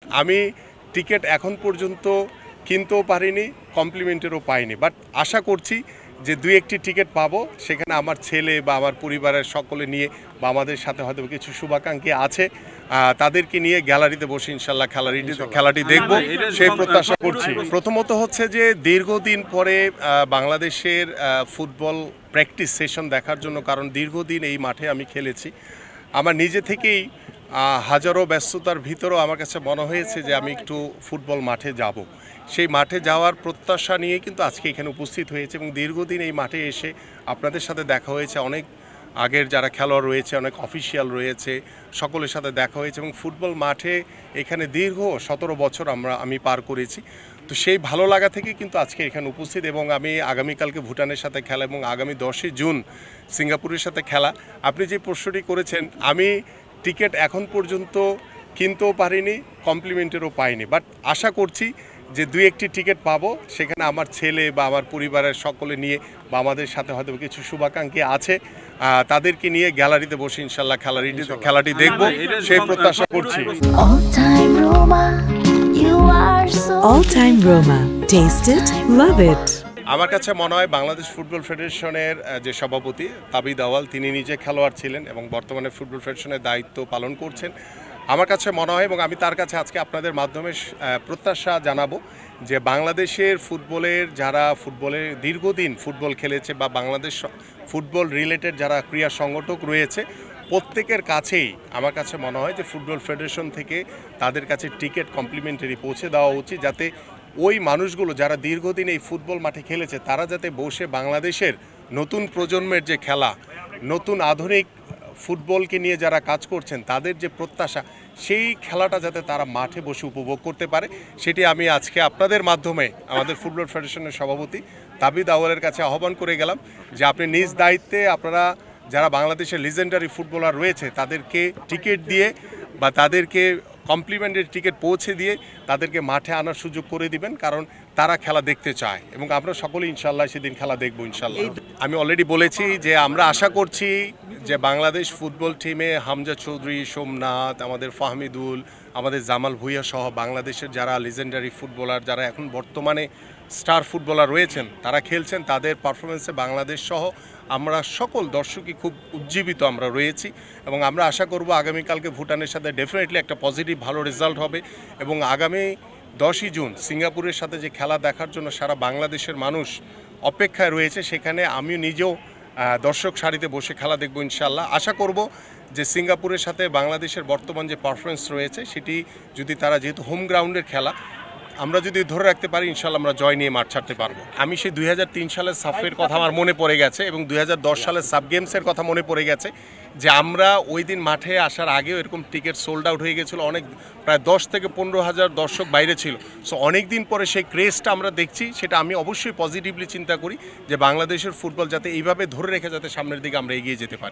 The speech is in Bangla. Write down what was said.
আমি টিকিট এখন পর্যন্ত কিনতেও পারিনি, কমপ্লিমেন্টেরও পাইনি, বাট আশা করছি যে দুই একটি টিকিট পাবো, সেখানে আমার ছেলে বা আমার পরিবারের সকলে নিয়ে বা আমাদের সাথে হয়তো কিছু শুভাকাঙ্ক্ষী আছে, তাদেরকে নিয়ে গ্যালারিতে বসে ইনশাল্লাহ খেলাটি দেখব সেই প্রত্যাশা করছি। প্রথমত হচ্ছে যে দীর্ঘদিন পরে বাংলাদেশের ফুটবল প্র্যাকটিস সেশন দেখার জন্য, কারণ দীর্ঘদিন এই মাঠে আমি খেলেছি। আমার নিজে থেকেই হাজারো ব্যস্ততার ভিতরেও আমার কাছে মনে হয়েছে যে আমি একটু ফুটবল মাঠে যাব। সেই মাঠে যাওয়ার প্রত্যাশা নিয়ে কিন্তু আজকে এখানে উপস্থিত হয়েছে এবং দীর্ঘদিন এই মাঠে এসে আপনাদের সাথে দেখা হয়েছে, অনেক আগের যারা খেলোয়াড় রয়েছে, অনেক অফিসিয়াল রয়েছে, সকলের সাথে দেখা হয়েছে এবং ফুটবল মাঠে এখানে দীর্ঘ 17 বছর আমি পার করেছি। তো সেই ভালো লাগা থেকে কিন্তু আজকে এখানে উপস্থিত এবং আমি আগামীকালকে ভুটানের সাথে খেলা এবং আগামী 10 জুন সিঙ্গাপুরের সাথে খেলা। আপনি যে প্রশ্নটি করেছেন, আমি টিকিট এখন পর্যন্ত কিনতেও পারিনি, কমপ্লিমেন্টেরও পাইনি, বাট আশা করছি যে দুই একটি টিকিট পাবো, সেখানে আমার ছেলে বা আমার পরিবারের সকলে নিয়ে বা আমাদের সাথে হয়তো কিছু শুভাকাঙ্ক্ষী আছে, তাদেরকে নিয়ে গ্যালারিতে বসে ইনশাল্লাহ খেলাটি দেখব সেই প্রত্যাশা করছি। All time Roma. Taste it, love it. আমার কাছে মনে হয় বাংলাদেশ ফুটবল ফেডারেশনের যে সভাপতি তাবিদ আওয়াল, তিনি নিজে খেলোয়াড় ছিলেন এবং বর্তমানে ফুটবল ফেডারেশনের দায়িত্ব পালন করছেন। আমার কাছে মনে হয় এবং আমি তার কাছে আজকে আপনাদের মাধ্যমে প্রত্যাশা জানাবো যে বাংলাদেশের ফুটবলের যারা দীর্ঘদিন ফুটবল খেলেছে বা বাংলাদেশ ফুটবল রিলেটেড যারা ক্রীড়া সংগঠক রয়েছে, প্রত্যেকের কাছেই আমার কাছে মনে হয় যে ফুটবল ফেডারেশন থেকে তাদের কাছে টিকিট কমপ্লিমেন্টারি পৌঁছে দেওয়া উচিত, যাতে ওই মানুষগুলো যারা দীর্ঘদিন এই ফুটবল মাঠে খেলেছে তারা যাতে বসে বাংলাদেশের নতুন প্রজন্মের যে খেলা, নতুন আধুনিক ফুটবলকে নিয়ে যারা কাজ করছেন তাদের যে প্রত্যাশা, সেই খেলাটা যাতে তারা মাঠে বসে উপভোগ করতে পারে, সেটি আমি আজকে আপনাদের মাধ্যমে আমাদের ফুটবল ফেডারেশনের সভাপতি তাবিদ আওয়ালের কাছে আহ্বান করে গেলাম যে আপনি নিজ দায়িত্বে আপনারা যারা বাংলাদেশের লিজেন্ডারি ফুটবলার রয়েছে তাদেরকে টিকিট দিয়ে বা তাদেরকে কমপ্লিমেন্টারি টিকিট পৌঁছে দিয়ে তাদেরকে মাঠে আনার সুযোগ করে দিবেন, কারণ তারা খেলা দেখতে চায় এবং আমরা সকলে ইনশাল্লাহ সেদিন খেলা দেখব ইনশাল্লাহ। আমি অলরেডি বলেছি যে আমরা আশা করছি যে বাংলাদেশ ফুটবল টিমে হামজা চৌধুরী, সোমনাথ, আমাদের ফাহমিদুল, আমাদের জামাল ভুঁইয়া সহ বাংলাদেশের যারা লিজেন্ডারি ফুটবলার, যারা এখন বর্তমানে স্টার ফুটবলার রয়েছেন, তারা খেলছেন, তাদের পারফরমেন্সে বাংলাদেশ সহ আমরা সকল দর্শকই খুব উজ্জীবিত আমরা রয়েছি এবং আমরা আশা করব আগামীকালকে ভুটানের সাথে ডেফিনেটলি একটা পজিটিভ ভালো রেজাল্ট হবে এবং আগামী 10 জুন সিঙ্গাপুরের সাথে যে খেলা দেখার জন্য সারা বাংলাদেশের মানুষ অপেক্ষায় রয়েছে, সেখানে আমিও নিজেও দর্শক সারিতে বসে খেলা দেখব ইনশাল্লাহ। আশা করব যে সিঙ্গাপুরের সাথে বাংলাদেশের বর্তমান যে পারফরমেন্স রয়েছে সেটি যদি তারা, যেহেতু হোম গ্রাউন্ডের খেলা, আমরা যদি ধরে রাখতে পারি ইনশাল্লাহ আমরা জয় নিয়ে মাঠ ছাড়তে পারবো। আমি সেই 2003 সালের সাফের কথা আমার মনে পড়ে গেছে এবং 2010 সালের সাব গেমসের কথা মনে পড়ে গেছে যে আমরা ওই দিন মাঠে আসার আগেও এরকম টিকিট সোল্ড আউট হয়ে গেছিলো, অনেক প্রায় 10 থেকে 15 হাজার দর্শক বাইরে ছিল। সো অনেক দিন পরে সেই ক্রেজটা আমরা দেখছি, সেটা আমি অবশ্যই পজিটিভলি চিন্তা করি যে বাংলাদেশের ফুটবল যাতে এইভাবে ধরে রেখে যাতে সামনের দিকে আমরা এগিয়ে যেতে পারি।